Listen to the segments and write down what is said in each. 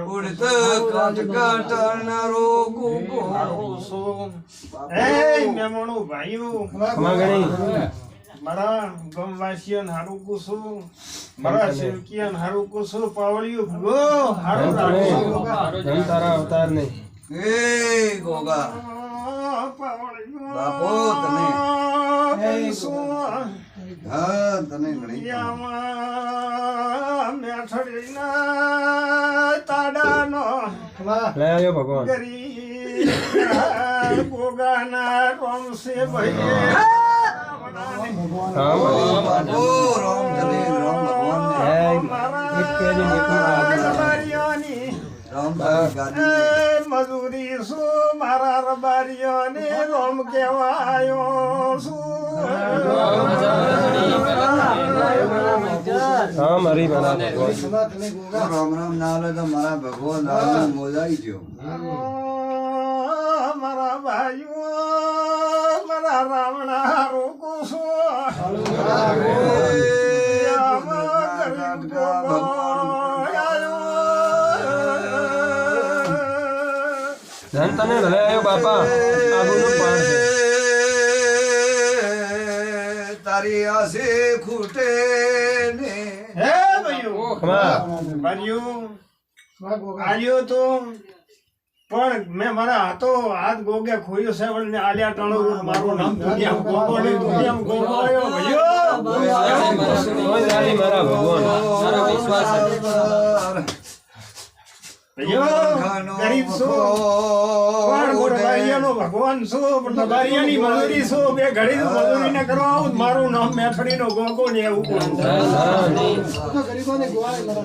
ઉડત કાટ કાટનારો ગોગો એ મેમણો ભાઈઓ મારા ગમવાસીઓને હારું કુસું મારા સેવકીઓને હારું કુસું પાવળિયું ગો હારું રાખો તારા અવતાર નહીં એ ગોગા બાપો તને હા તને ઘણી મેઠડીના તાડાનો લે આવ્યો ભગવાન ગોગાના રોમસે ભાઈ બાપો રામ તને રામ ભગવાન મજૂરી શું મારા રબારીઓને રોમ કહેવાયો હા મારી બના રામ રામ ના લે તો મારા ભગવાન મોજાઈ ગયો મારા ભાઈઓ મારા રાવણા રોકો ધન તને ભલે આવ્યો બાપા આગુનું પાડ છે તારી આસે ખૂટે ને હે ભાઈઓ ભાઈઓ આલ્યો તો પણ મેં મારા હાથ ગોગે ખોયો છે પણ મેં આલ્યા ટાણો મારું નામ દુનિયા ગોગો ને દુનિયા ગોગો આવ્યો ભાઈઓ મારા ભગવાન સારો વિશ્વાસ છે ગરીબ છો પણ ગોરબારિયાનો ભગવાન છો પણ દબારિયાની મજૂરી છો બે ઘડી મજૂરી ને કરવા આવું મારું નામ મેથડીનો ગોગો ને એવું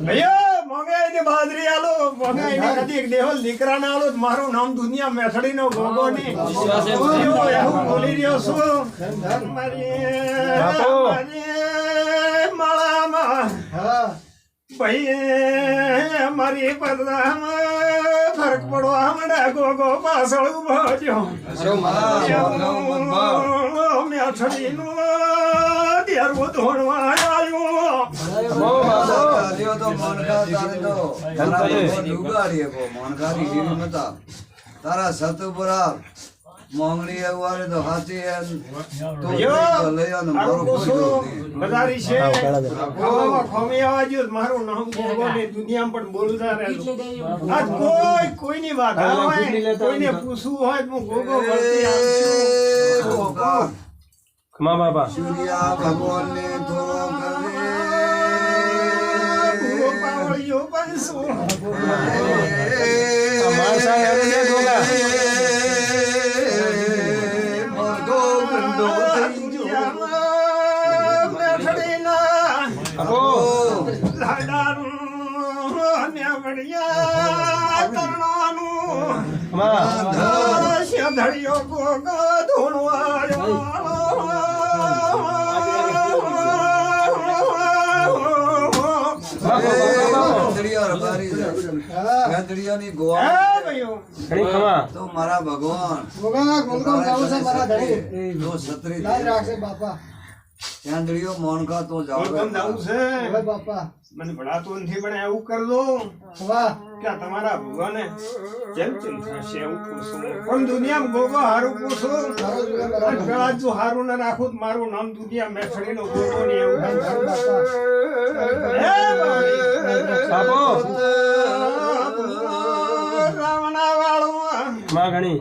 ભૈયા મોંઘાઈ ને બાજરી આલો મોંઘાઈ ને કદી એક દેવલ દીકરા ના આલો મારું નામ દુનિયા મેથડીનો ગોગો ને એવું બોલી રહ્યો છું માળામાં ભાઈ મારી પદરામાં ફરક પડવા માંડ્યા ગોગો પાછળ ઉભો થયો મેથડીનું દેરવું ધોણવા આવ્યો તારા સતુપુરા મોંગણી આવવાને તો હાથી બધારી છે ખોમી આવાજો મારું નામ ગોગો ને દુનિયામાં પણ બોલતા રહેજો આજ કોઈની વાત હોય કોઈને પૂછવું હોય હું ગોગો વળતી આવું ખમા બાપા સૂર્યા ભગવાન ને થોડો ગોગો પાવળિયો બનશું ધડિયો ગોગો ધોણવાયો તો મારા ભગવાન ચાંદડીઓ મોનકા તો જાવ છે મને ભણાતું નથી પણ એવું કરજો કે તમારા ભગવાને જેમ થશે એવું પૂછું પણ દુનિયામાં ગોગો હારું પૂછું ગળા જો હારું ના રાખું તો મારું નામ દુનિયા મેથડીનો ગોગો ને એવું રાવણા વાળું માં ઘણી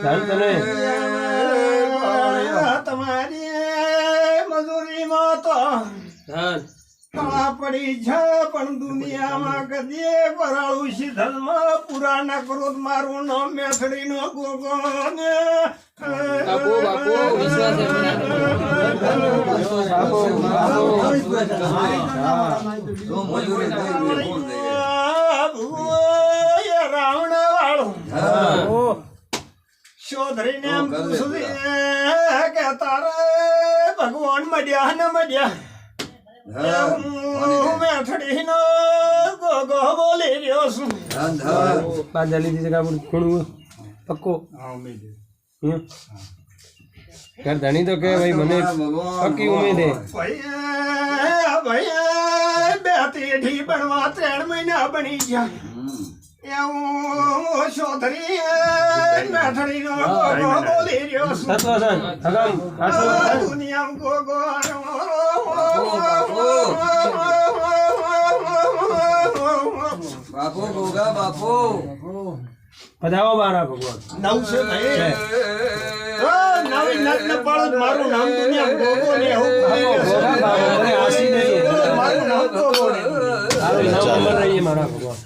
તને તમારી મજૂરીમાં તો પડી છે પણ દુનિયામાં કદી પરાળું શીધલમાં પૂરા ના કરો મારું નામ મેથડી નો ગોગો ને રાવણ વાળું શોધરીને એમ પૂછું કે તારે ભગવાન મળ્યા ને મળ્યા મેથડીનો ગોગો બોલી રહ્યો છું જલ્દી થી જગા ખૂણું પક્કો ઘર ધણી તો કે ભાઈ મને પક્કી ઉમેદ હે ભાઈ બે તેઢી બનવા 3 મહિના બની ગયા એવું શોધરી મેઠડીનો ગોગો બોલી રહ્યો છું. સત્વસન હગમ આસન દુનિયામાં ગોગો બાપુ ગોગા બાપુ પધાવો મારા ભગવાન નવ છે ભાઈ નવી નત ને પાડું મારું નામ દુનિયામાં ગોગો ને એવું ગોગા બાબા મને આસી નહીં મારું નામ ગોગો ને આવી નવ અમર રહીએ મારા ભગવાન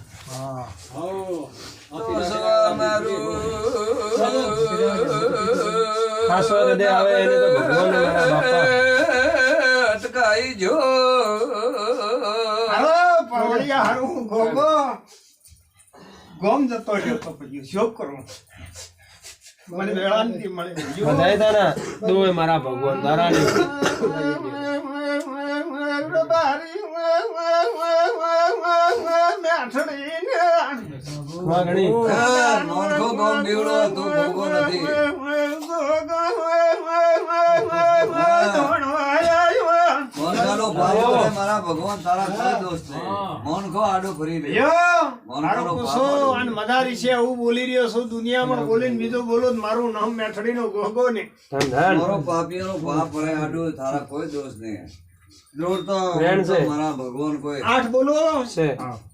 ખાસ હૃદય આવે એને તો ભગવાન ને મારા બાપા અટકાઈ જો હાલો પાવડિયા હારું ગોગો ગોમ જતો રહ્યો તો પછી શોક કરું મને વેળા નથી મળે બધાય તારા દોય મારા ભગવાન તારા ને વાગણી નોંધો ગોમ બીવડો તું ગોગો નથી મોનખાનો પાપ કરે મારા ભગવાન તારા કોઈ દોષ નહીં મોનખો આડો ફરી લે મદારી છે એવું બોલી રહ્યો છું દુનિયામાં બોલીને બીજો બોલો તો મારું નામ મેઠડીનો ગોગો ને ધન ધન મારો પાપીઓનો પાપ પડે આડો તારા કોઈ દોષ નહીં જોર તો રેણ છે. મારા ભગવાન કોઈ 8 બોલો છે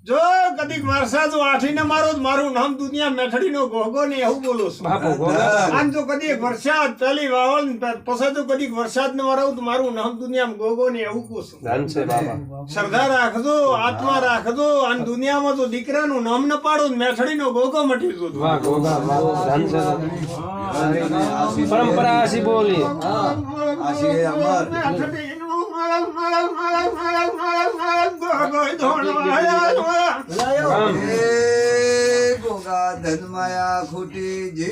જો કદીક વરસાદ આઠીને મારો તો મારું નામ દુનિયા મેઠડીનો ગોગો ને એવું બોલું છું બાપુ ગોગા આમ તો કદીક વરસાદ પેલી વાવણ પછી તો કદીક વરસાદ ને મારો તો મારું નામ દુનિયામાં ગોગો ને એવું કહું છું ધન છે બાબા શ્રદ્ધા રાખજો આત્મા રાખજો અને દુનિયામાં તો દીકરાનું નામ ન પાડો મેઠડીનો ગોગો મટી જતો વાહ ગોગા વાહ ધન છે પરંપરા આસી બોલી આશી અમર રામ એ ગોગા ધન માયા ખૂટી જે